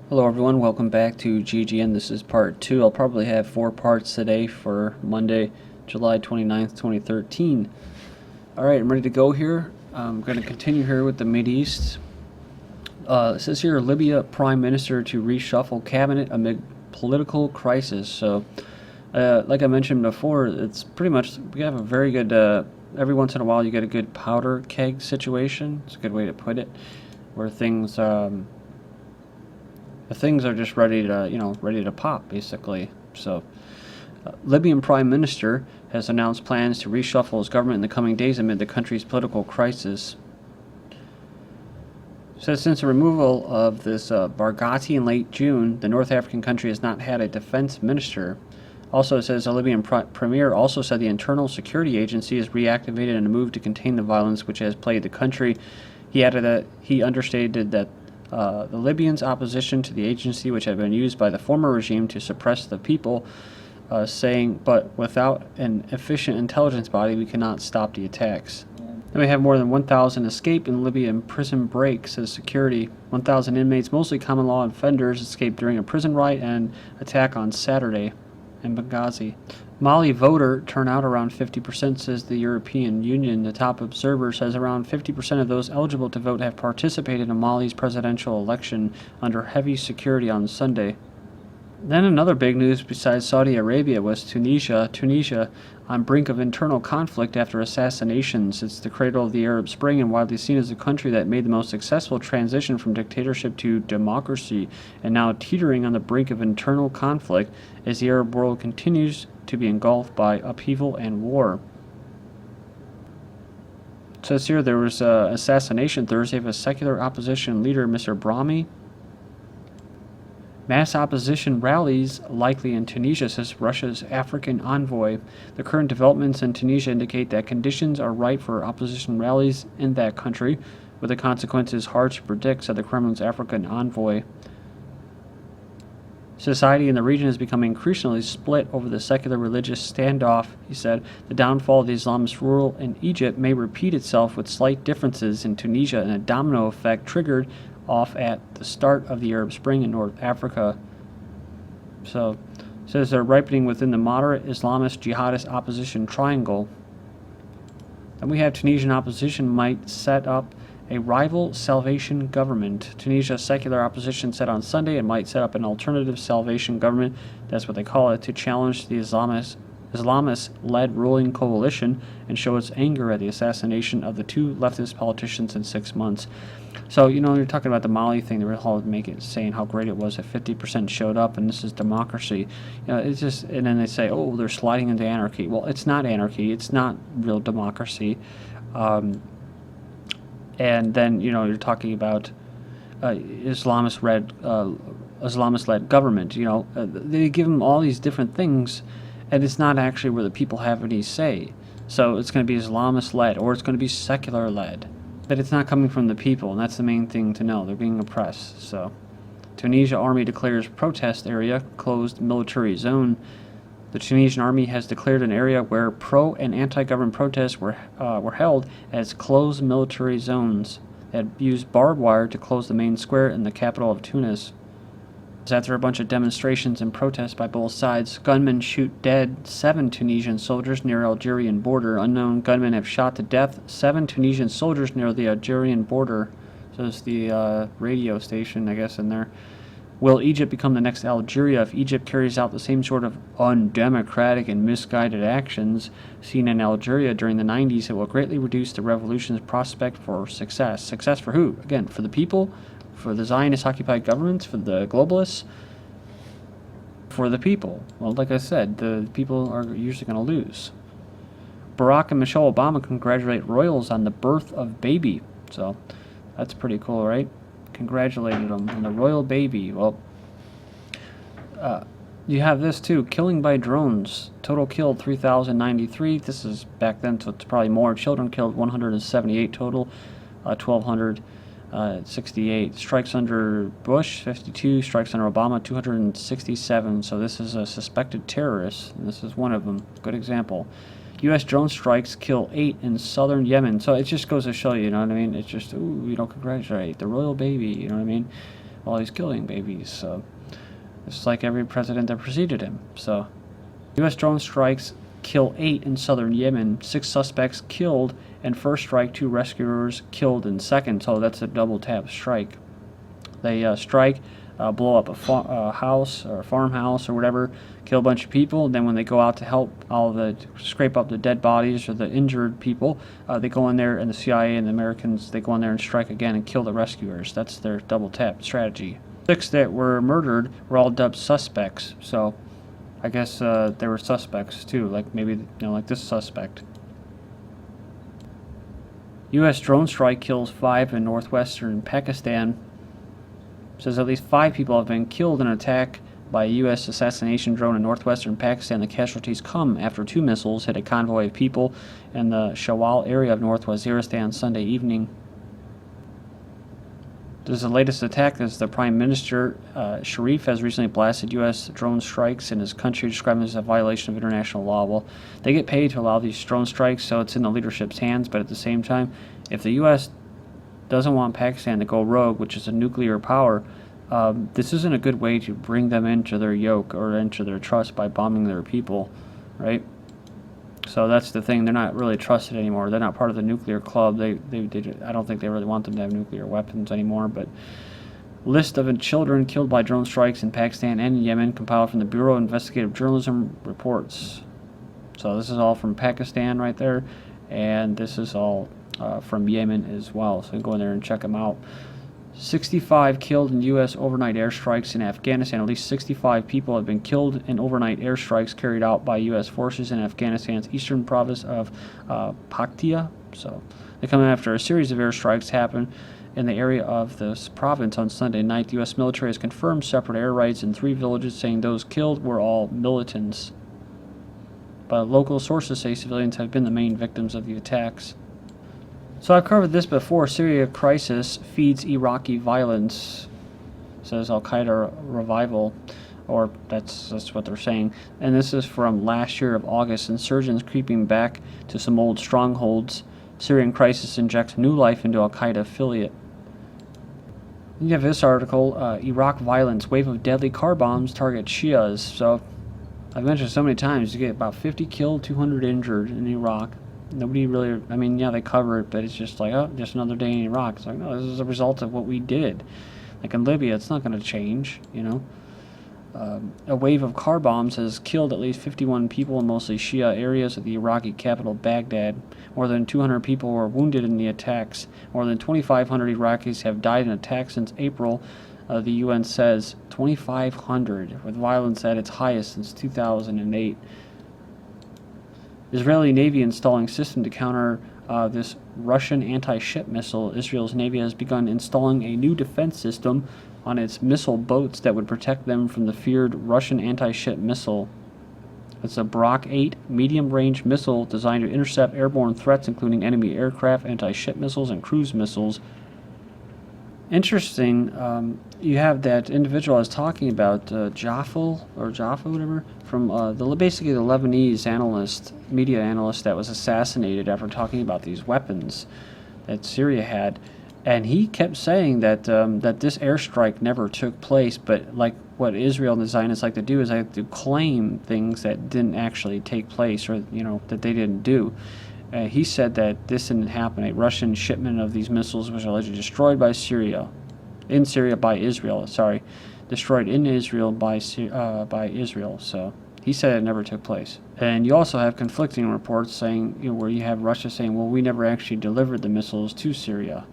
Hello everyone, welcome back to GGN. This is part 2. I'll probably have 4 parts today for Monday, July 29th, 2013. Alright, I'm ready to go here. I'm going to continue here with the Mideast. It says here, Libya Prime Minister to reshuffle cabinet amid political crisis. So, like I mentioned before, it's pretty much, we have a very good, every once in a while you get a good powder keg situation. It's a good way to put it, where things are just ready to pop, basically. So, Libyan Prime Minister has announced plans to reshuffle his government in the coming days amid the country's political crisis. Says since the removal of this Barghouti in late June, the North African country has not had a defense minister. Also, it says the Libyan premier also said the Internal Security Agency is reactivated in a move to contain the violence which has plagued the country. He added that he understated that the Libyans' opposition to the agency, which had been used by the former regime to suppress the people, saying, but without an efficient intelligence body, we cannot stop the attacks. And we have more than 1,000 escape in Libya in prison break, says security. 1,000 inmates, mostly common law offenders, escaped during a prison riot and attack on Saturday in Benghazi. Mali voter turnout around 50%, says the European Union. The top observer says around 50% of those eligible to vote have participated in Mali's presidential election under heavy security on Sunday. Then another big news besides Saudi Arabia was Tunisia. Tunisia on brink of internal conflict after assassinations. It's the cradle of the Arab Spring and widely seen as the country that made the most successful transition from dictatorship to democracy, and now teetering on the brink of internal conflict as the Arab world continues to be engulfed by upheaval and war. It says here there was an assassination Thursday of a secular opposition leader, Mr. Brahmi. Mass opposition rallies likely in Tunisia, says Russia's African envoy. The current developments in Tunisia indicate that conditions are ripe for opposition rallies in that country, with the consequences hard to predict, said the Kremlin's African envoy. Society in the region is becoming increasingly split over the secular religious standoff, he said. The downfall of the Islamist rule in Egypt may repeat itself with slight differences in Tunisia and a domino effect triggered off at the start of the Arab Spring in North Africa. So, it says they're ripening within the moderate Islamist jihadist opposition triangle. And we have Tunisian opposition might set up a rival salvation government. Tunisia's secular opposition said on Sunday it might set up an alternative salvation government, that's what they call it, to challenge the Islamist-led ruling coalition and show its anger at the assassination of the two leftist politicians in 6 months. So, you're talking about the Mali thing, they were all saying how great it was that 50% showed up and this is democracy. It's just, and then they say, oh, they're sliding into anarchy. Well, it's not anarchy, it's not real democracy. And then, you're talking about Islamist-led government. They give them all these different things, and it's not actually where the people have any say. So it's going to be Islamist-led, or it's going to be secular-led. But it's not coming from the people, and that's the main thing to know. They're being oppressed. So, Tunisia Army declares protest area closed military zone. The Tunisian army has declared an area where pro- and anti-government protests were held as closed military zones. They had used barbed wire to close the main square in the capital of Tunis. After a bunch of demonstrations and protests by both sides, gunmen shoot dead 7 Tunisian soldiers near Algerian border. Unknown gunmen have shot to death 7 Tunisian soldiers near the Algerian border. So it's the radio station, I guess, in there. Will Egypt become the next Algeria if Egypt carries out the same sort of undemocratic and misguided actions seen in Algeria during the 90s? It will greatly reduce the revolution's prospect for success. Success for who? Again, for the people? For the Zionist-occupied governments? For the globalists? For the people. Well, like I said, the people are usually going to lose. Barack and Michelle Obama congratulate royals on the birth of baby. So, that's pretty cool, right? Congratulated them on the royal baby. Well, you have this too, killing by drones. Total killed 3,093. This is back then, so it's probably more. Children killed 178 total, 1,268. Strikes under Bush 52. Strikes under Obama 267. So this is a suspected terrorist, and this is one of them. Good example. U.S. drone strikes kill 8 in southern Yemen. So it just goes to show you, you know what I mean? It's just, ooh, congratulate the royal baby, you know what I mean? while he's killing babies. So it's like every president that preceded him. So U.S. drone strikes kill 8 in southern Yemen, 6 suspects killed in first strike, 2 rescuers killed in second. So that's a double tap strike. They strike, blow up a house or a farmhouse or whatever, kill a bunch of people. Then when they go out to help scrape up the dead bodies or the injured people, they go in there, and the CIA and the Americans, they go in there and strike again and kill the rescuers. That's their double tap strategy. 6 that were murdered were all dubbed suspects. So I guess they were suspects too, like maybe, like this suspect. U.S. drone strike kills 5 in northwestern Pakistan. Says at least 5 people have been killed in an attack by a U.S. assassination drone in northwestern Pakistan. The casualties come after 2 missiles hit a convoy of people in the Shawal area of northwest Waziristan Sunday evening. This is the latest attack as the Prime Minister, Sharif, has recently blasted U.S. drone strikes in his country, describing this as a violation of international law. Well, they get paid to allow these drone strikes, so it's in the leadership's hands, but at the same time, if the U.S. doesn't want Pakistan to go rogue, which is a nuclear power, this isn't a good way to bring them into their yoke or into their trust by bombing their people, right? So that's the thing. They're not really trusted anymore. They're not part of the nuclear club. I don't think they really want them to have nuclear weapons anymore. But list of children killed by drone strikes in Pakistan and Yemen compiled from the Bureau of Investigative Journalism reports. So this is all from Pakistan right there, and this is all from Yemen as well. So you can go in there and check them out. 65 killed in U.S. overnight airstrikes in Afghanistan. At least 65 people have been killed in overnight airstrikes carried out by U.S. forces in Afghanistan's eastern province of Paktia. So they come after a series of airstrikes happened in the area of this province on Sunday night. The U.S. military has confirmed separate air raids in 3 villages, saying those killed were all militants. But local sources say civilians have been the main victims of the attacks. So I've covered this before. Syria crisis feeds Iraqi violence, says Al-Qaeda revival, or that's what they're saying. And this is from last year of August. Insurgents creeping back to some old strongholds. Syrian crisis injects new life into Al-Qaeda affiliate. You have this article, Iraq violence, wave of deadly car bombs target Shias. So I've mentioned so many times, you get about 50 killed, 200 injured in Iraq. Nobody really, yeah, they cover it, but it's just like, oh, just another day in Iraq. It's like, no, this is a result of what we did. Like in Libya, it's not going to change, A wave of car bombs has killed at least 51 people in mostly Shia areas of the Iraqi capital, Baghdad. More than 200 people were wounded in the attacks. More than 2,500 Iraqis have died in attacks since April. The UN says 2,500, with violence at its highest since 2008. Israeli Navy installing system to counter this Russian anti-ship missile. Israel's Navy has begun installing a new defense system on its missile boats that would protect them from the feared Russian anti-ship missile. It's a Brock 8 medium-range missile designed to intercept airborne threats, including enemy aircraft, anti-ship missiles, and cruise missiles. Interesting, you have that individual I was talking about, Jaffa, whatever, from basically the Lebanese media analyst that was assassinated after talking about these weapons that Syria had, and he kept saying that that this airstrike never took place, but like what Israel and the Zionists like to do is they like to claim things that didn't actually take place, or that they didn't do. He said that this didn't happen. A Russian shipment of these missiles was allegedly destroyed by Israel. Destroyed in Israel by Israel. So he said it never took place. And you also have conflicting reports saying, where you have Russia saying, well, we never actually delivered the missiles to Syria.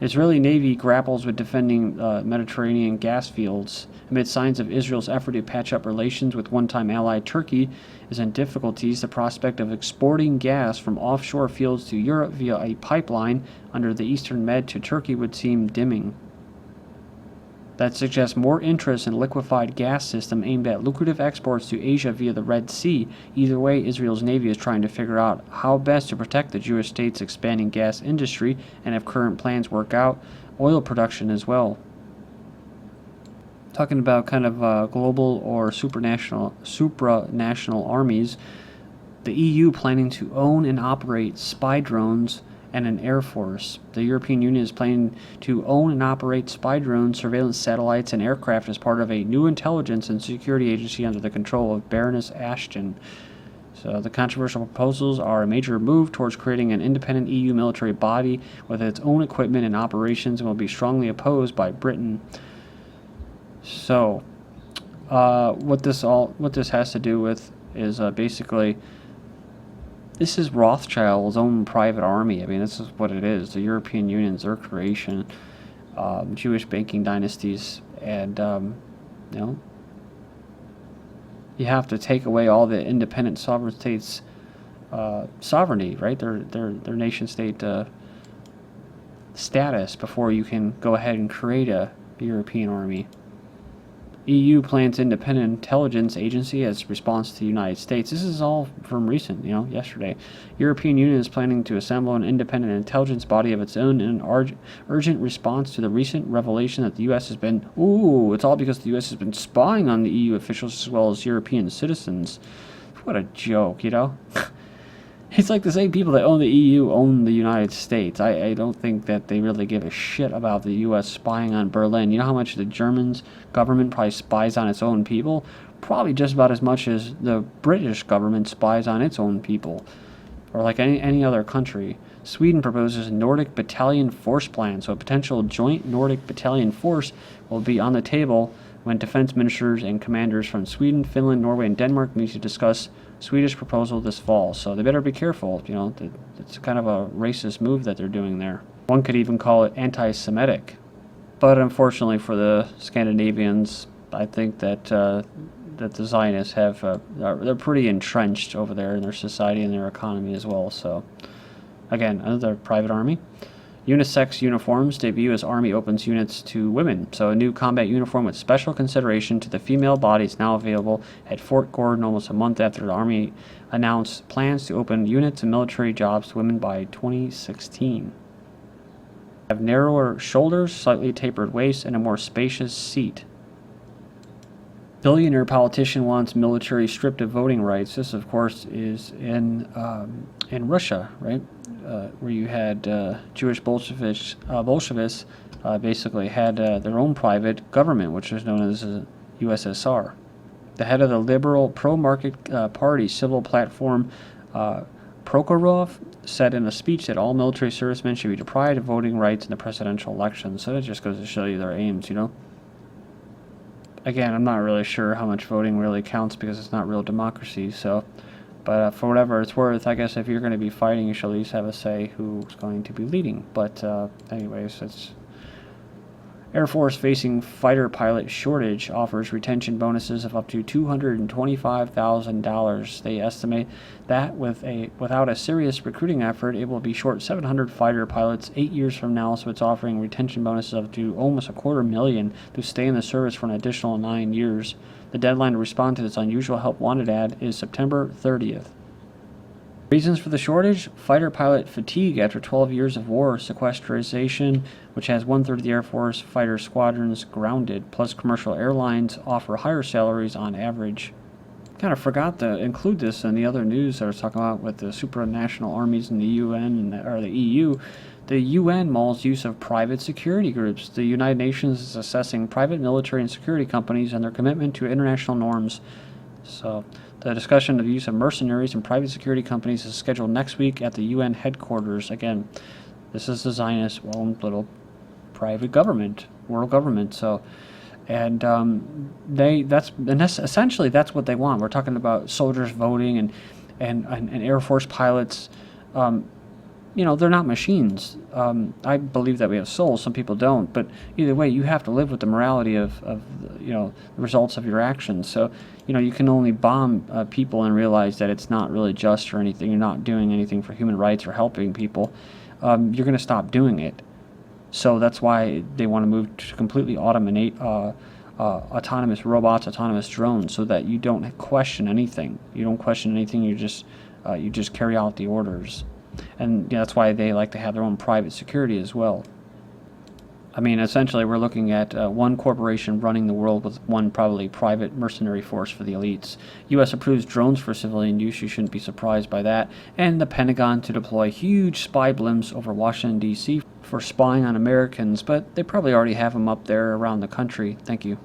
Israeli Navy grapples with defending Mediterranean gas fields. Amid signs of Israel's effort to patch up relations with one-time ally Turkey is in difficulties, the prospect of exporting gas from offshore fields to Europe via a pipeline under the Eastern Med to Turkey would seem dimming. That suggests more interest in liquefied gas system aimed at lucrative exports to Asia via the Red Sea. Either way, Israel's Navy is trying to figure out how best to protect the Jewish state's expanding gas industry, and if current plans work out, oil production as well. Talking about kind of global or supranational armies, the EU planning to own and operate spy drones and an air force. The European Union is planning to own and operate spy drones, surveillance satellites, and aircraft as part of a new intelligence and security agency under the control of Baroness Ashton. So the controversial proposals are a major move towards creating an independent EU military body with its own equipment and operations, and will be strongly opposed by Britain. So, what this has to do with is basically, this is Rothschild's own private army. I mean, this is what it is. The European Union's their creation, Jewish banking dynasties, and you know, you have to take away all the independent sovereign states' sovereignty, right? Their nation state status before you can go ahead and create a European army. EU plans independent intelligence agency as response to the United States. This is all from recent, yesterday. European Union is planning to assemble an independent intelligence body of its own in an urgent response to the recent revelation that the U.S. has been, it's all because the U.S. has been spying on the EU officials as well as European citizens. What a joke, It's like the same people that own the EU own the United States. I don't think that they really give a shit about the U.S. spying on Berlin. You know how much the German government probably spies on its own people? Probably just about as much as the British government spies on its own people. Or like any other country. Sweden proposes a Nordic Battalion Force plan, so a potential joint Nordic Battalion Force will be on the table when defense ministers and commanders from Sweden, Finland, Norway, and Denmark meet to discuss Swedish proposal this fall. So they better be careful. It's kind of a racist move that they're doing there. One could even call it anti-Semitic. But unfortunately for the Scandinavians, I think that the Zionists they're pretty entrenched over there in their society and their economy as well. So again, another private army. Unisex uniforms debut as Army opens units to women. So a new combat uniform with special consideration to the female body is now available at Fort Gordon almost a month after the Army announced plans to open units and military jobs to women by 2016. Have narrower shoulders, slightly tapered waist, and a more spacious seat. Billionaire politician wants military stripped of voting rights. This, of course, is in Russia, right? Where you had Jewish Bolsheviks basically had their own private government, which was known as the USSR. The head of the liberal pro-market party civil platform, Prokhorov, said in a speech that all military servicemen should be deprived of voting rights in the presidential election. So that just goes to show you their aims, Again, I'm not really sure how much voting really counts because it's not real democracy, but for whatever it's worth, I guess if you're going to be fighting, you should at least have a say who's going to be leading. But anyways, it's Air Force facing fighter pilot shortage, offers retention bonuses of up to $225,000. They estimate that without a serious recruiting effort, it will be short 700 fighter pilots 8 years from now, so it's offering retention bonuses up to almost $250,000 to stay in the service for an additional 9 years. The deadline to respond to this unusual help wanted ad is September 30th. Reasons for the shortage? Fighter pilot fatigue after 12 years of war, sequestration, which has 1/3 of the Air Force fighter squadrons grounded, plus commercial airlines offer higher salaries on average. Kind of forgot to include this in the other news that I was talking about with the supranational armies in the UN or the EU. The UN mulls use of private security groups. The United Nations is assessing private military and security companies and their commitment to international norms. So the discussion of the use of mercenaries and private security companies is scheduled next week at the UN headquarters. Again, this is the Zionist own little private government, world government. So, and essentially that's what they want. We're talking about soldiers voting and Air Force pilots. They're not machines. I believe that we have souls. Some people don't. But either way, you have to live with the morality of the results of your actions. So, you can only bomb people and realize that it's not really just or anything. You're not doing anything for human rights or helping people. You're going to stop doing it. So that's why they want to move to completely automate autonomous robots, autonomous drones, so that you don't question anything. You don't question anything. You just carry out the orders. And that's why they like to have their own private security as well. I mean, essentially, we're looking at one corporation running the world with one probably private mercenary force for the elites. U.S. approves drones for civilian use. You shouldn't be surprised by that. And the Pentagon to deploy huge spy blimps over Washington, D.C. for spying on Americans, but they probably already have them up there around the country. Thank you.